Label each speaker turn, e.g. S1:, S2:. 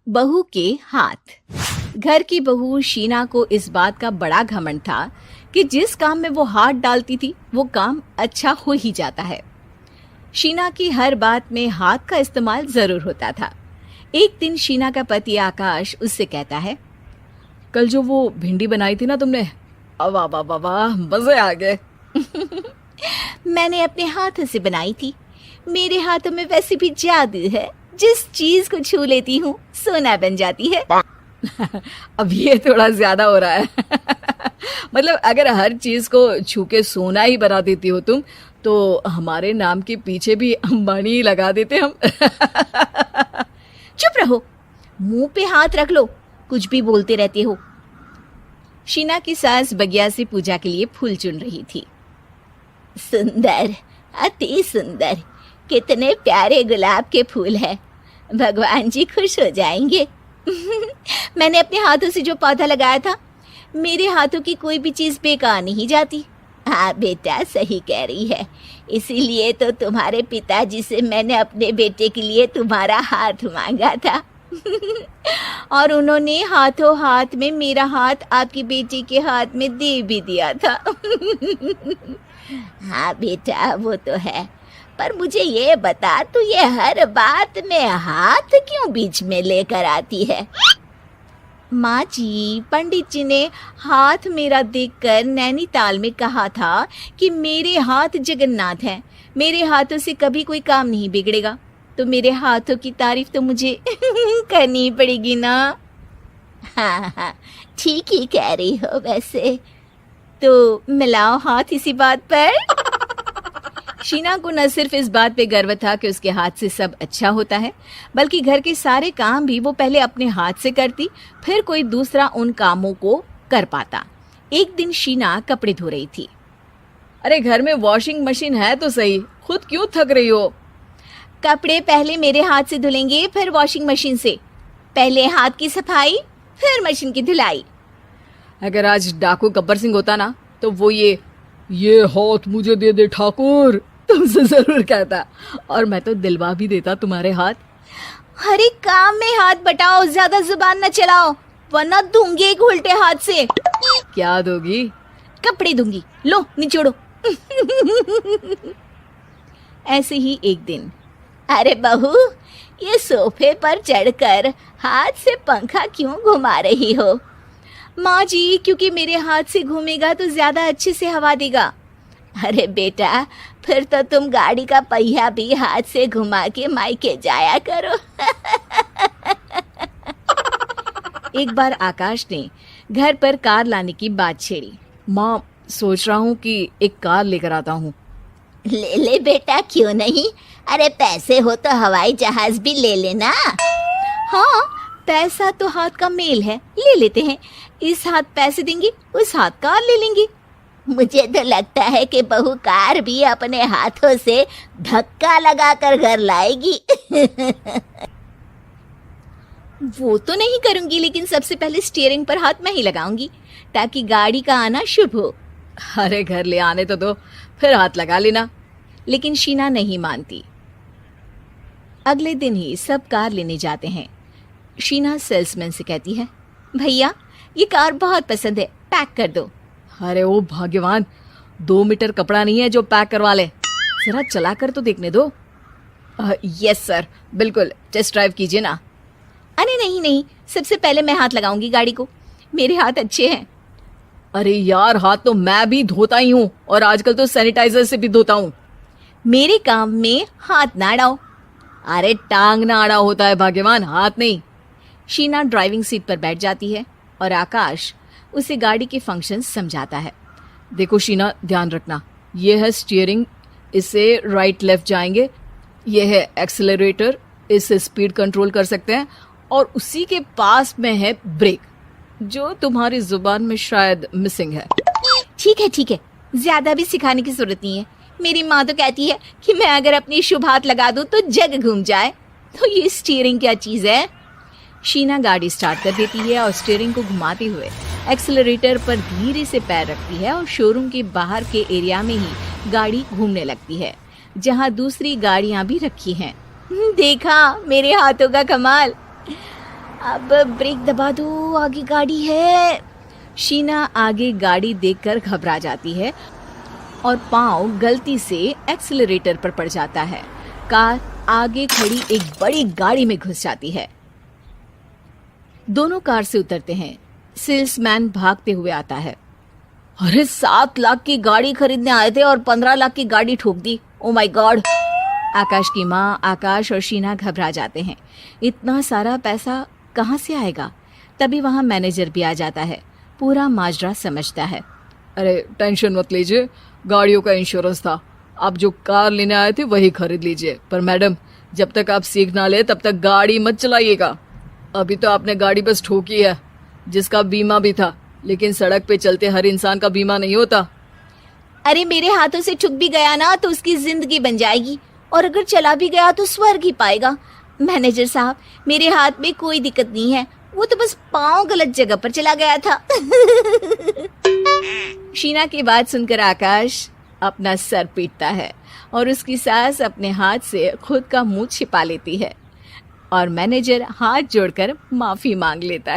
S1: बहू के हाथ। घर की बहू शीना को इस बात का बड़ा घमंड था कि जिस काम में वो हाथ डालती थी वो काम अच्छा हो ही जाता है। शीना की हर बात में हाथ का इस्तेमाल जरूर होता था। एक दिन शीना का पति आकाश उससे कहता है,
S2: कल जो वो भिंडी बनाई थी ना तुमने, वाह वाह वाह वाह, मजे आ गए।
S1: मैंने अपने हाथों से बनाई थी। मेरे हाथों में वैसे भी जादू है, जिस चीज को छू लेती हूँ सोना बन जाती है।
S2: अब ये थोड़ा ज्यादा हो रहा है। मतलब अगर हर चीज को छू के सोना ही बना देती हो तुम, तो हमारे नाम के पीछे भी अंबानी ही लगा देते हम।
S1: चुप रहो, मुंह पे हाथ रख लो, कुछ भी बोलते रहते हो। शीना की सास बगिया से पूजा के लिए फूल चुन रही थी। सुंदर, अति सुंदर, कितने प्यारे गुलाब के फूल हैं। भगवान जी खुश हो जाएंगे। मैंने अपने हाथों से जो पौधा लगाया था, मेरे हाथों की कोई भी चीज बेकार नहीं जाती। हाँ बेटा, सही कह रही है। इसीलिए तो तुम्हारे पिताजी से मैंने अपने बेटे के लिए तुम्हारा हाथ मांगा था। और उन्होंने हाथों हाथ में मेरा हाथ आपकी बेटी के हाथ में दे भी दिया था। हाँ बेटा, वो तो है, पर मुझे ये बता, तू ये हर बात में हाथ क्यों बीच में लेकर आती है? माँ जी, पंडित जी ने हाथ मेरा देखकर नैनीताल में कहा था कि मेरे हाथ जगन्नाथ हैं, मेरे हाथों से कभी कोई काम नहीं बिगड़ेगा। तो मेरे हाथों की तारीफ तो मुझे करनी पड़ेगी ना। हाँ हाँ, ठीक ही कह रही हो वैसे। तो मिलाओ हाथ इसी बात पर।
S2: शीना को न सिर्फ इस बात पे गर्व था कि उसके हाथ से सब अच्छा होता है, बल्कि घर के सारे काम भी वो पहले अपने हाथ से करती, फिर कोई दूसरा उन कामों को कर पाता। एक दिन शीना कपड़े धो रही थी। अरे घर में वॉशिंग मशीन है तो सही, खुद क्यों थक रही हो?
S1: कपड़े पहले मेरे हाथ से धुलेंगे, फिर वॉशिंग मशीन से। पहले हाथ की सफाई, फिर मशीन की धुलाई।
S2: अगर आज डाकू गब्बर सिंह होता ना, तो वो ये हाथ मुझे दे दे ठाकुर तुमसे जरूर कहता, और मैं तो दिलवा भी देता तुम्हारे हाथ।
S1: हर एक काम में हाथ बटाओ, ज्यादा जुबान न चलाओ, वरना दूंगी एक उल्टे हाथ से।
S2: क्या दोगी?
S1: कपड़े दूंगी, लो निचोड़ो। ऐसे ही एक दिन, अरे बहू, ये सोफे पर चढ़कर हाथ से पंखा क्यों घुमा रही हो? माँ जी, क्योंकि मेरे हाथ से घूमेगा तो ज्यादा अच्छे से हवा देगा। अरे बेटा, फिर तो तुम गाड़ी का पहिया भी हाथ से घुमा के मायके जाया करो।
S2: एक बार आकाश ने घर पर कार लाने की बात छेड़ी। माँ, सोच रहा हूँ कि एक कार लेकर आता हूँ।
S1: ले ले बेटा, क्यों नहीं? अरे पैसे हो तो हवाई जहाज भी ले लेना। हाँ, पैसा तो हाथ का मेल है, ले लेते हैं। इस हाथ पैसे देंगी, उस हाथ कार ले लेंगी। मुझे तो लगता है कि बहू कार भी अपने हाथों से धक्का लगाकर घर लाएगी। वो तो नहीं करूंगी, लेकिन सबसे पहले स्टीयरिंग पर हाथ मैं ही लगाऊंगी, ताकि गाड़ी का आना शुभ हो।
S2: अरे घर ले आने तो दो, फिर हाथ लगा लेना।
S1: लेकिन शीना नहीं मानती। अगले दिन ही सब कार लेने जाते हैं। शीना सेल्समैन से कहती है, भैया ये कार बहुत पसंद है, पैक कर दो।
S2: अरे ओ भाग्यवान, 2 मीटर कपड़ा नहीं है जो पैक करवा ले, जरा चला कर तो देखने दो। यस सर, बिल्कुल, टेस्ट ड्राइव कीजिए ना।
S1: अरे नहीं नहीं, सबसे पहले मैं हाथ लगाऊंगी गाड़ी को, मेरे हाथ अच्छे हैं।
S2: अरे यार, हाथ तो मैं भी धोता ही हूँ, और आजकल तो सैनिटाइजर से भी धोता हूँ।
S1: मेरे काम में हाथ ना अड़ाओ।
S2: अरे टांग ना अड़ा होता है भाग्यवान, हाथ नहीं।
S1: शीना ड्राइविंग सीट पर बैठ जाती है और आकाश उसे गाड़ी के फंक्शन समझाता है।
S2: देखो शीना, ध्यान रखना, ये है स्टीयरिंग, इससे राइट लेफ्ट जाएंगे। ये है एक्सेलरेटर, इससे स्पीड कंट्रोल कर सकते हैं, और उसी के पास में है ब्रेक, जो तुम्हारी जुबान में शायद मिसिंग है।
S1: ठीक है, ज्यादा भी सिखाने की जरूरत नहीं है। मेरी माँ तो कहती है कि मैं अगर अपनी शुभ हाथ लगा दूं तो जग घूम जाए। तो ये स्टीयरिंग क्या चीज है? शीना गाड़ी स्टार्ट कर देती है और स्टीयरिंग को घुमाते हुए एक्सेलरेटर पर धीरे से पैर रखती है, और शोरूम के बाहर के एरिया में ही गाड़ी घूमने लगती है, जहाँ दूसरी गाड़ियाँ भी रखी हैं। देखा मेरे हाथों का कमाल। अब ब्रेक दबा दो, आगे गाड़ी है।
S2: शीना आगे गाड़ी देखकर घबरा जाती है और पांव गलती से एक्सीलरेटर पर पड़ जाता है। कार आगे खड़ी एक बड़ी गाड़ी में घुस जाती है। दोनों कार से उतरते हैं। सेल्समैन भागते हुए आता है। अरे 7 लाख की गाड़ी खरीदने आए थे और 15 लाख की गाड़ी ठोक दी। Oh my God. आकाश की माँ, आकाश और शीना घबरा जाते हैं। इतना सारा पैसा कहाँ से आएगा? तभी वहां मैनेजर भी आ जाता है। पूरा माजरा समझता है। अरे टेंशन मत लीजिए, गाड़ियों का इंश्योरेंस था। आप जो कार लेने आए थे वही खरीद लीजिए। पर मैडम, जब तक आप सीख ना ले तब तक गाड़ी मत चलाइएगा। अभी तो आपने गाड़ी बस ठोकी है, जिसका बीमा भी था, लेकिन सड़क पे चलते हर इंसान का बीमा नहीं होता।
S1: अरे मेरे हाथों से ठुक भी गया ना तो उसकी जिंदगी बन जाएगी, और अगर चला भी गया तो स्वर्ग ही पाएगा। मैनेजर साहब, मेरे हाथ में कोई दिक्कत नहीं है, वो तो बस पाँव गलत जगह पर चला गया था।
S2: शीना की बात सुनकर आकाश अपना सर पीटता है और उसकी सास अपने हाथ से खुद का मुंह छिपा लेती है और मैनेजर हाथ जोड़कर माफी मांग लेता है।